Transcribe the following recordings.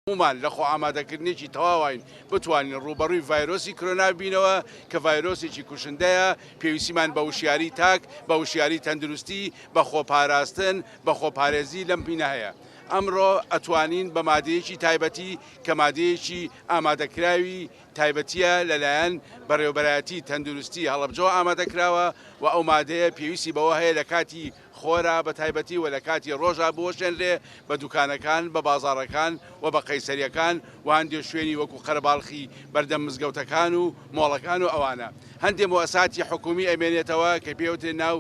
هەموومان لە خۆ ئامادەکردنێکی تەواوین بتوانین ڕوبەڕووی ڤایرۆسی کۆرۆنا بینەوە کە ڤایرۆسێکی کوشندەیە. پێویستیمان بە وشیاری تاک، بە وشیاری تەندروستی، بە خۆپاراستن، بە خۆپارێزی لەم بینە هەیە. ئەمڕۆ ئەتوانین بە مادەیەکی تایبەتی کە مادەیەکی ئامادەکراوی تایبەتیە لەلایەن بەڕێوەبەرایەتی تەندروستی هەڵەبجەوە ئامادەکراوە و ئەو مادەیە پێویستی بەوە هەیە لە کاتی خۆرا بە تایبەتی و لە کاتی ڕۆژا بۆشێنرێ بە دوکانەکان، بە بازاڕەکان و بە قەیسەریەکان و هەندێک شوێنی وەکو قەرەباڵخی بەردەم مزگەوتەکان و مۆڵەکان و ئەوانە. هەندێک مؤسساتی حکومی ئەمێنێتەوە کە پێوترێ ناو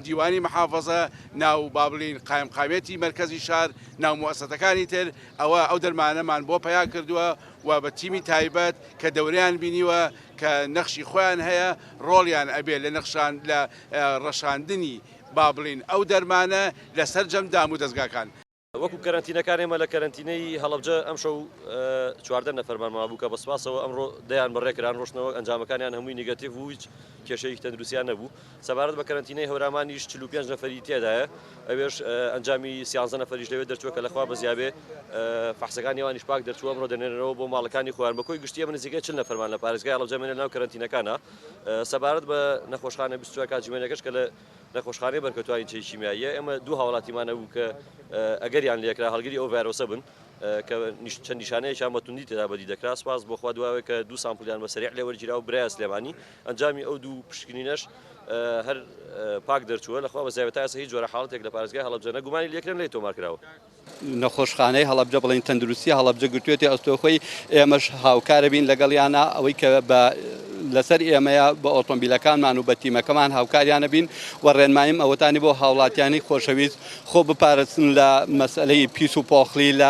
دیوانی محافەزە، ناو با بڵین قایمقامێتی مەرکەزی شار، ناو مؤسسەتەکانی تر. ئەوە ئەو دەرمانەمان بۆ پیا کردووە و بە تیمی تایبەت کە دەورەیان بینیوە کە نەخشی خۆیان هەیە، ڕۆڵیان ئەبێ لە لە ڕەشاندنی با بڵین ئەو دەرمانە لەسەر جەمدام و دەستگاکان. وەکو کەرەنتینەکان ئێمە لە کەرەنتینەی هەڵەبجە ئەم شەو 14 نەفەرمان بوو کە بەسپاسەوە ئەمڕۆ دەیان بەڕێکران ڕۆشنەوە ئەنجامەکانیان هەمووی نێگەتیڤ و هیچ کێشەیەکی تەندروستیان نەبوو. سەبارەت بە کەرەنتینەی هەورامانیش 45 نەفەری تێدایە، ئەوێش ئەنجامی 13 نەفەریش لەوێ دەرچووە کە لەخوا بەزیابێ فەحسەکانی ئەوانیش پاک دەرچووە ئەمڕۆ دەنێنەوە بۆ ماڵەکانی خۆیان. بەکۆی گشتی ئەمە نزیکەی 40 نەفەرمان لە پارێزگای هەڵەبجە مێنە ناو کەرەنتینەکانە. سەبارەت بە نەخۆشخانە 22 کاتژمێنەکەش کە لە نەخۆشخانەی بەرکەوتوانی چەی شیمیاییە ئێمە دوو هاوڵاتیمانە بوو کە ئەگەریان لێکرا هەڵگری ئەو ڤایرۆسە بن کە چەند نیشانەیەکیان بەتوندی تێدا بەدی دەکرا. سپاس بۆ خوا دواوێ کە دوو سامپڵیان بە سەریع لێوەرگیرا و برایە سلێمانی. ئەنجامی ئەو دوو پشکنینەش هەر پاک دەرچووە لەخوا بەزیابێت تا ئێستا هیچ جۆرە حاڵەتێک لە پارێزگای هەڵەبجە نەگومانی لێکرێن لێ تۆمارکراوە. نەخۆشخانەی هەڵەبجە بڵین تەندروستی هەڵەبجە گرتوێتی ئەستۆخۆی ئێمەش هاوکارە بین لەگەڵیانە ئەوەی کە بە لەسەر ئێمەیە بە ئۆتۆمبیلەکانمان و بە تیمەکەمان هاوکاریانە بین و ڕێنماییم ئەوەتانی بۆ هاوڵاتیانی خۆشەویست خۆ بپارێزن لە مەسئلەی پیس و پۆخلی لە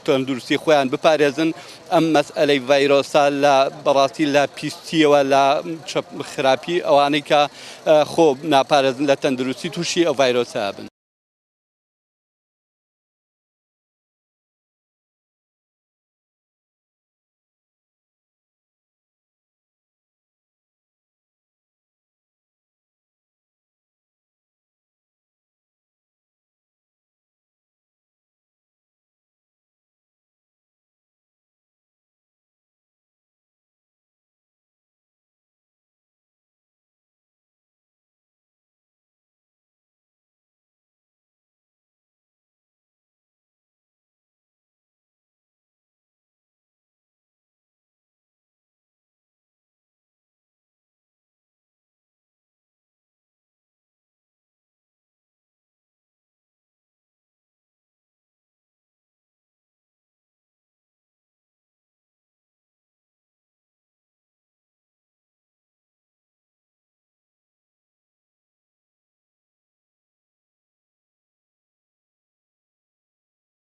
تەندروستی خۆیان بپارێزن. ئەم مەسئلەی ڤایرۆسا لە بەڕاستی لە پیستیەوە لە خراپی ئەوانەی کە خۆ ناپارێزن لە تەندروستی تووشی ئەو ڤایرۆسا بن.